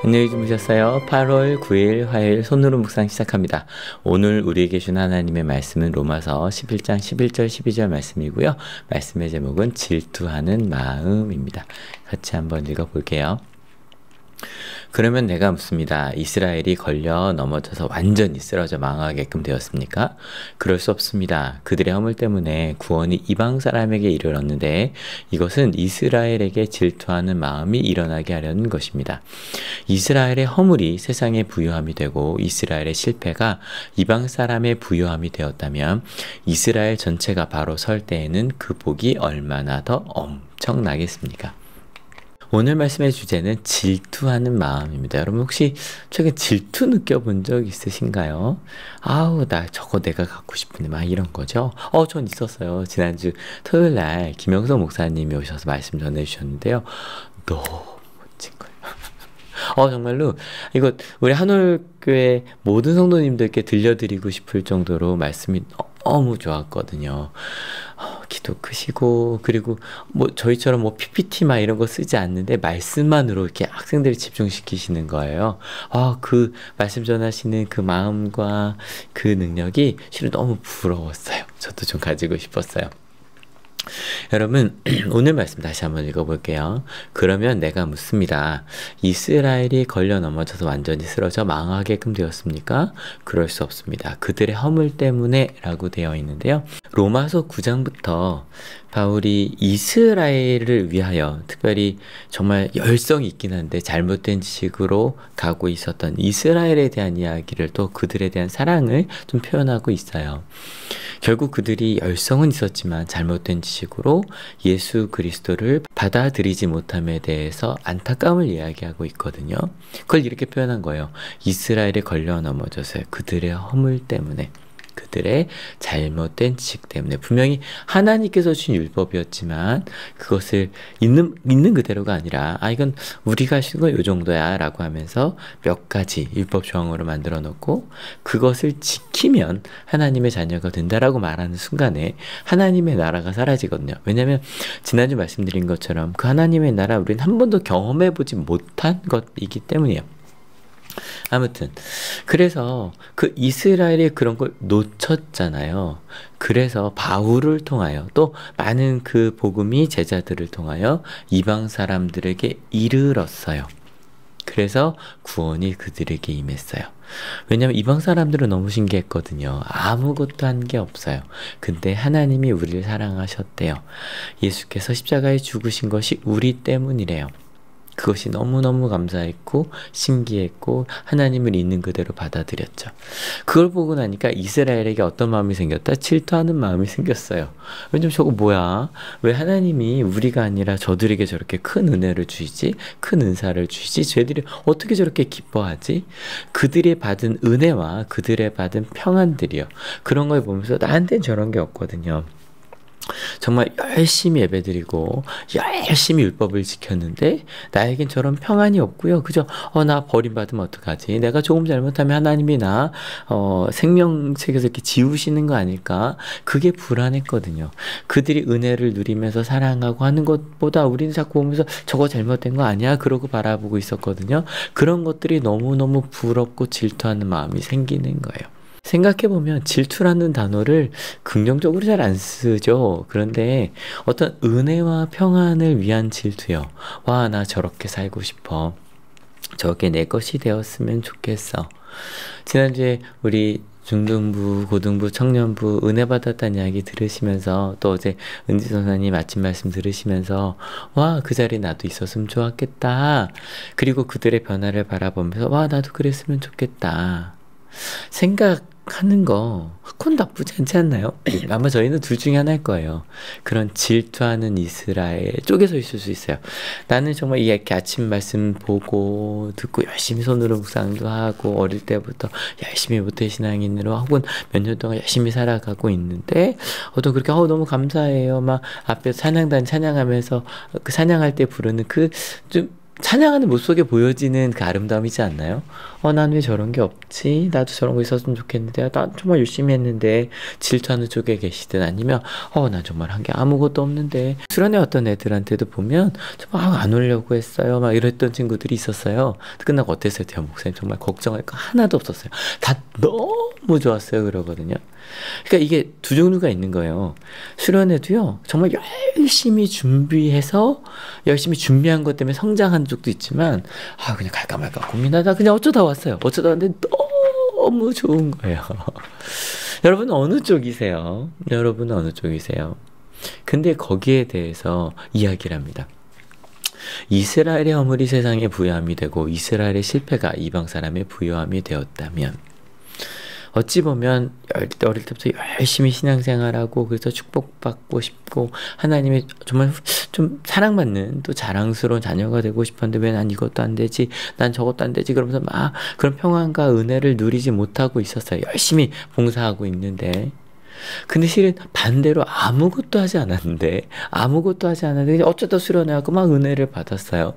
안녕히 주무셨어요? 8월 9일 화요일 손으로 묵상 시작합니다. 오늘 우리에게 준 하나님의 말씀은 로마서 11장 11절 12절 말씀이고요. 말씀의 제목은 질투하는 마음입니다. 같이 한번 읽어볼게요. 그러면 내가 묻습니다. 이스라엘이 걸려 넘어져서 완전히 쓰러져 망하게끔 되었습니까? 그럴 수 없습니다. 그들의 허물 때문에 구원이 이방 사람에게 이르렀는데 이것은 이스라엘에게 질투하는 마음이 일어나게 하려는 것입니다. 이스라엘의 허물이 세상의 부요함이 되고 이스라엘의 실패가 이방 사람의 부요함이 되었다면 이스라엘 전체가 바로 설 때에는 그 복이 얼마나 더 엄청나겠습니까? 오늘 말씀의 주제는 질투하는 마음입니다. 여러분 혹시 최근 질투 느껴본 적 있으신가요? 아우 나 저거 내가 갖고 싶은데 막 이런 거죠. 전 있었어요. 지난주 토요일 날 김영석 목사님이 오셔서 말씀 전해주셨는데요. 너무 멋진 거예요. 정말로 이거 우리 한올교회 모든 성도님들께 들려드리고 싶을 정도로 말씀이 너무 좋았거든요. 기도 크시고 그리고 저희처럼 PPT 막 이런 거 쓰지 않는데 말씀만으로 이렇게 학생들을 집중시키시는 거예요. 그 말씀 전하시는 그 마음과 그 능력이 실은 너무 부러웠어요. 저도 좀 가지고 싶었어요. 여러분 오늘 말씀 다시 한번 읽어볼게요. 그러면 내가 묻습니다. 이스라엘이 걸려 넘어져서 완전히 쓰러져 망하게끔 되었습니까? 그럴 수 없습니다. 그들의 허물 때문에 라고 되어 있는데요. 로마서 9장부터 바울이 이스라엘을 위하여 특별히 정말 열성이 있긴 한데 잘못된 지식으로 가고 있었던 이스라엘에 대한 이야기를 또 그들에 대한 사랑을 좀 표현하고 있어요. 결국 그들이 열성은 있었지만 잘못된 지식으로 예수 그리스도를 받아들이지 못함에 대해서 안타까움을 이야기하고 있거든요. 그걸 이렇게 표현한 거예요. 이스라엘에 걸려 넘어져서요. 그들의 허물 때문에. 그들의 잘못된 지식 때문에. 분명히 하나님께서 주신 율법이었지만 그것을 있는 그대로가 아니라 이건 우리가 하시는 건 요 정도야 라고 하면서 몇 가지 율법 조항으로 만들어 놓고 그것을 지키면 하나님의 자녀가 된다라고 말하는 순간에 하나님의 나라가 사라지거든요. 왜냐하면 지난주 말씀드린 것처럼 그 하나님의 나라 우리는 한 번도 경험해보지 못한 것이기 때문이에요. 아무튼 그래서 그 이스라엘이 그런 걸 놓쳤잖아요. 그래서 바울을 통하여 또 많은 그 복음이 제자들을 통하여 이방 사람들에게 이르렀어요. 그래서 구원이 그들에게 임했어요. 왜냐하면 이방 사람들은 너무 신기했거든요. 아무것도 한 게 없어요. 근데 하나님이 우리를 사랑하셨대요. 예수께서 십자가에 죽으신 것이 우리 때문이래요. 그것이 너무너무 감사했고 신기했고 하나님을 있는 그대로 받아들였죠. 그걸 보고 나니까 이스라엘에게 어떤 마음이 생겼다? 질투하는 마음이 생겼어요. 왜냐면 저거 뭐야? 왜 하나님이 우리가 아니라 저들에게 저렇게 큰 은혜를 주시지? 큰 은사를 주시지? 쟤들이 어떻게 저렇게 기뻐하지? 그들이 받은 은혜와 그들의 받은 평안들이요. 그런 걸 보면서 나한테는 저런 게 없거든요. 정말 열심히 예배드리고 열심히 율법을 지켰는데 나에겐 저런 평안이 없고요. 그죠? 나 버림받으면 어떡하지? 내가 조금 잘못하면 하나님이 나 생명책에서 이렇게 지우시는 거 아닐까? 그게 불안했거든요. 그들이 은혜를 누리면서 사랑하고 하는 것보다 우리는 자꾸 보면서 저거 잘못된 거 아니야? 그러고 바라보고 있었거든요. 그런 것들이 너무너무 부럽고 질투하는 마음이 생기는 거예요. 생각해보면 질투라는 단어를 긍정적으로 잘 안 쓰죠. 그런데 어떤 은혜와 평안을 위한 질투요. 와, 나 저렇게 살고 싶어. 저게 내 것이 되었으면 좋겠어. 지난주에 우리 중등부, 고등부, 청년부 은혜 받았다는 이야기 들으시면서 또 어제 은지 선사님 아침 말씀 들으시면서 와, 그 자리에 나도 있었으면 좋았겠다. 그리고 그들의 변화를 바라보면서 와, 나도 그랬으면 좋겠다. 생각하는 거 그건 나쁘지 않지 않나요? 아마 저희는 둘 중에 하나일 거예요. 그런 질투하는 이스라엘 쪽에서 있을 수 있어요. 나는 정말 이렇게 아침 말씀 보고 듣고 열심히 손으로 묵상도 하고 어릴 때부터 열심히 모태신앙인으로 혹은 몇 년 동안 열심히 살아가고 있는데 또 그렇게 너무 감사해요. 막 앞에서 찬양단 찬양하면서 그 찬양할 때 부르는 그 좀 찬양하는 모습 속에 보여지는 그 아름다움이지 않나요? 난 왜 저런 게 없지? 나도 저런 거 있었으면 좋겠는데, 난 정말 열심히 했는데, 질투하는 쪽에 계시든 아니면, 난 정말 한 게 아무것도 없는데, 수련회 어떤 애들한테도 보면, 막 안 오려고 했어요. 막 이랬던 친구들이 있었어요. 끝나고 어땠어요? 대현 목사님 정말 걱정할 거 하나도 없었어요. 다 너무 좋았어요. 그러거든요. 그러니까 이게 두 종류가 있는 거예요. 수련회도요, 정말 열심히 준비해서, 열심히 준비한 것 때문에 성장한 적도 있지만, 그냥 갈까 말까 고민하다 그냥 어쩌다 왔어요. 어쩌다 왔는데 너무 좋은 거예요. 여러분은 어느 쪽이세요? 여러분은 어느 쪽이세요? 근데 거기에 대해서 이야기를 합니다. 이스라엘의 허물이 세상의 부요함이 되고 이스라엘의 실패가 이방 사람의 부요함이 되었다면, 어찌 보면 어릴 때부터 열심히 신앙생활하고 그래서 축복받고 싶고 하나님의 정말 좀 사랑받는 또 자랑스러운 자녀가 되고 싶었는데 왜 난 이것도 안 되지, 난 저것도 안 되지, 그러면서 막 그런 평안과 은혜를 누리지 못하고 있었어요. 열심히 봉사하고 있는데, 근데 실은 반대로 아무것도 하지 않았는데 어쩌다 수련회하고 막 은혜를 받았어요.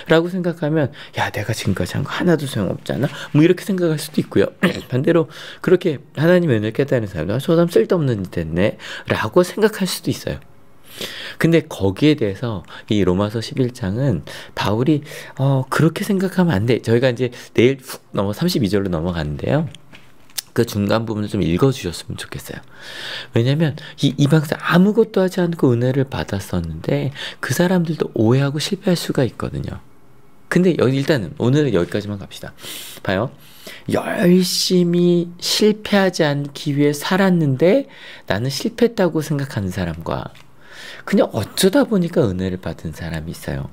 라고 생각하면, 야, 내가 지금까지 한 거 하나도 소용없잖아, 뭐 이렇게 생각할 수도 있고요. 반대로 그렇게 하나님의 은혜를 깨달은 사람도 저 사람 쓸데없는 짓 했네 라고 생각할 수도 있어요. 근데 거기에 대해서 이 로마서 11장은 바울이 그렇게 생각하면 안 돼. 저희가 이제 내일 훅 32절로 넘어가는데요, 그 중간 부분을 좀 읽어주셨으면 좋겠어요. 왜냐면 이 이방사 아무것도 하지 않고 은혜를 받았었는데 그 사람들도 오해하고 실패할 수가 있거든요. 근데 일단은 오늘은 여기까지만 갑시다. 봐요. 열심히 실패하지 않기 위해 살았는데 나는 실패했다고 생각하는 사람과 그냥 어쩌다 보니까 은혜를 받은 사람이 있어요.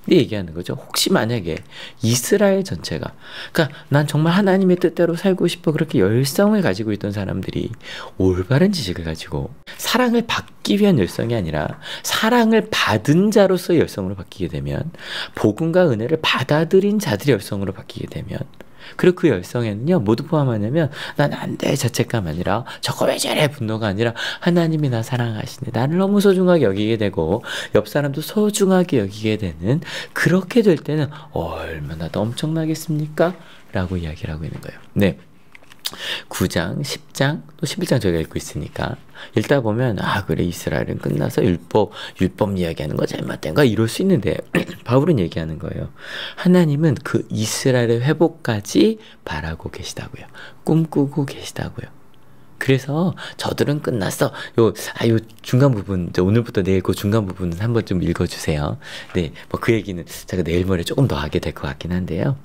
얘기하는 거죠. 혹시 만약에 이스라엘 전체가, 그러니까 난 정말 하나님의 뜻대로 살고 싶어 그렇게 열성을 가지고 있던 사람들이 올바른 지식을 가지고 사랑을 받기 위한 열성이 아니라 사랑을 받은 자로서의 열성으로 바뀌게 되면, 복음과 은혜를 받아들인 자들의 열성으로 바뀌게 되면, 그리고 그 열성에는요 모두 포함하냐면 난 안 돼 자책감 아니라 저거 왜 저래 분노가 아니라 하나님이 나 사랑하시네, 나를 너무 소중하게 여기게 되고 옆 사람도 소중하게 여기게 되는, 그렇게 될 때는 얼마나 더 엄청나겠습니까? 라고 이야기를 하고 있는 거예요. 네. 9장, 10장, 또 11장 저희가 읽고 있으니까 읽다 보면 그래 이스라엘은 끝나서 율법 이야기하는 거 잘못된 거 이럴 수 있는데 바울은 얘기하는 거예요. 하나님은 그 이스라엘의 회복까지 바라고 계시다고요. 꿈꾸고 계시다고요. 그래서 저들은 끝났어. 요 중간 부분, 오늘부터 내일 그 중간 부분은 한번 좀 읽어주세요. 네, 뭐 그 얘기는 제가 내일 모레 조금 더 하게 될 것 같긴 한데요.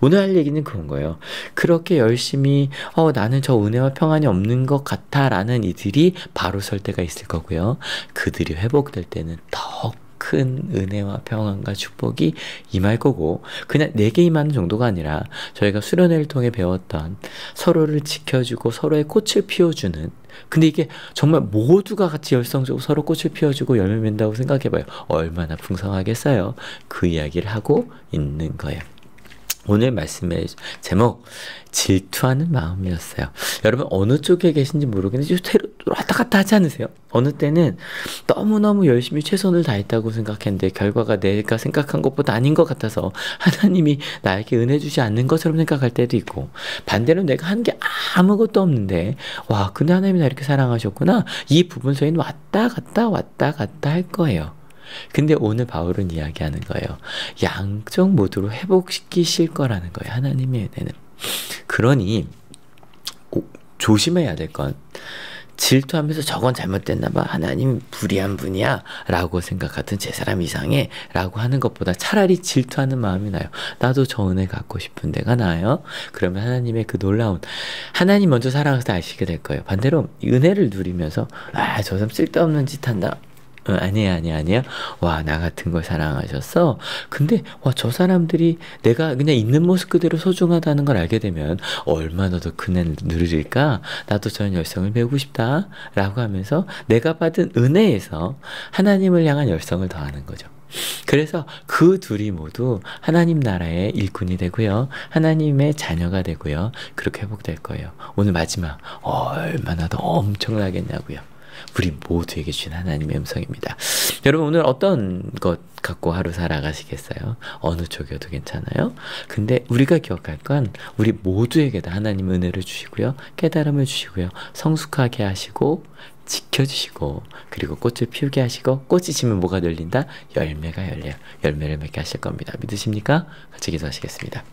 오늘 할 얘기는 그런 거예요. 그렇게 열심히 나는 저 은혜와 평안이 없는 것 같아 라는 이들이 바로 설 때가 있을 거고요. 그들이 회복될 때는 더 큰 은혜와 평안과 축복이 임할 거고, 그냥 내게 임하는 정도가 아니라 저희가 수련회를 통해 배웠던 서로를 지켜주고 서로의 꽃을 피워주는, 근데 이게 정말 모두가 같이 열성적으로 서로 꽃을 피워주고 열매 맺는다고 생각해봐요. 얼마나 풍성하겠어요. 그 이야기를 하고 있는 거예요. 오늘 말씀의 제목, 질투하는 마음이었어요. 여러분 어느 쪽에 계신지 모르겠는데 왔다 갔다 하지 않으세요? 어느 때는 너무너무 열심히 최선을 다했다고 생각했는데 결과가 내가 생각한 것보다 아닌 것 같아서 하나님이 나에게 은혜 주지 않는 것처럼 생각할 때도 있고, 반대로 내가 한 게 아무것도 없는데 근데 하나님이 나 이렇게 사랑하셨구나, 이 부분 속에는 왔다 갔다 할 거예요. 근데 오늘 바울은 이야기하는 거예요. 양쪽 모두로 회복시키실 거라는 거예요. 하나님의 은혜는. 그러니 조심해야 될 건, 질투하면서 저건 잘못됐나 봐, 하나님 불의한 분이야 라고 생각하든 제 사람 이상해 라고 하는 것보다 차라리 질투하는 마음이 나요. 나도 저 은혜 갖고 싶은 데가 나아요. 그러면 하나님의 그 놀라운, 하나님 먼저 사랑해서 아시게 될 거예요. 반대로 은혜를 누리면서 저 사람 쓸데없는 짓 한다, 아니야. 나 같은 걸 사랑하셨어. 근데 저 사람들이 내가 그냥 있는 모습 그대로 소중하다는 걸 알게 되면 얼마나 더 큰 은혜를 누릴까? 나도 저런 열성을 배우고 싶다 라고 하면서 내가 받은 은혜에서 하나님을 향한 열성을 더하는 거죠. 그래서 그 둘이 모두 하나님 나라의 일꾼이 되고요, 하나님의 자녀가 되고요, 그렇게 회복될 거예요. 오늘 마지막 얼마나 더 엄청나겠냐고요. 우리 모두에게 주신 하나님의 음성입니다. 여러분 오늘 어떤 것 갖고 하루 살아가시겠어요? 어느 쪽이어도 괜찮아요. 근데 우리가 기억할 건 우리 모두에게 다 하나님 은혜를 주시고요. 깨달음을 주시고요. 성숙하게 하시고 지켜주시고 그리고 꽃을 피우게 하시고 꽃이 지면 뭐가 열린다? 열매가 열려요. 열매를 맺게 하실 겁니다. 믿으십니까? 같이 기도하시겠습니다.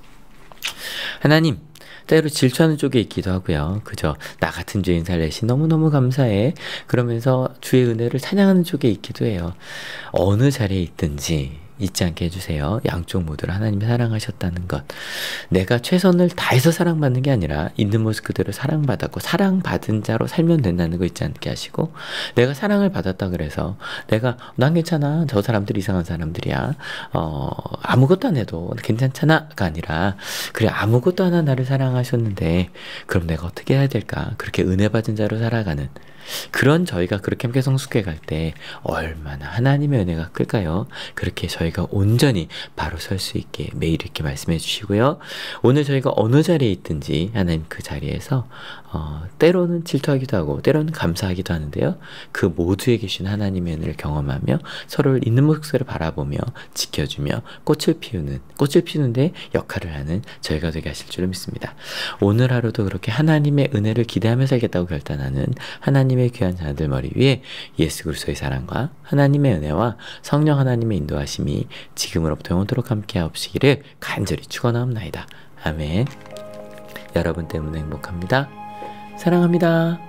하나님, 때로 질투하는 쪽에 있기도 하고요. 그저 나 같은 죄인 살리시 너무너무 감사해. 그러면서 주의 은혜를 찬양하는 쪽에 있기도 해요. 어느 자리에 있든지 잊지 않게 해주세요. 양쪽 모두를 하나님이 사랑하셨다는 것. 내가 최선을 다해서 사랑받는 게 아니라 있는 모습 그대로 사랑받았고 사랑받은 자로 살면 된다는 거 잊지 않게 하시고 내가 사랑을 받았다 그래서 내가 난 괜찮아. 저 사람들 이상한 사람들이야. 아무것도 안 해도 괜찮잖아가 아니라 그래 아무것도 안 한 나를 사랑하셨는데 그럼 내가 어떻게 해야 될까? 그렇게 은혜 받은 자로 살아가는 그런 저희가 그렇게 함께 성숙해 갈 때 얼마나 하나님의 은혜가 클까요? 그렇게 저희가 온전히 바로 설 수 있게 매일 이렇게 말씀해 주시고요. 오늘 저희가 어느 자리에 있든지 하나님 그 자리에서 때로는 질투하기도 하고 때로는 감사하기도 하는데요. 그 모두에 계신 하나님의 은혜를 경험하며 서로를 있는 모습을 바라보며 지켜주며 꽃을 피우는데 역할을 하는 저희가 되게 하실 줄을 믿습니다. 오늘 하루도 그렇게 하나님의 은혜를 기대하며 살겠다고 결단하는 하나님의 귀한 자들 머리 위에 예수 그리스도의 사랑과 하나님의 은혜와 성령 하나님의 인도하심이 지금으로부터 영원토록 함께 하옵시기를 간절히 축원하옵나이다. 아멘. 여러분 때문에 행복합니다. 사랑합니다.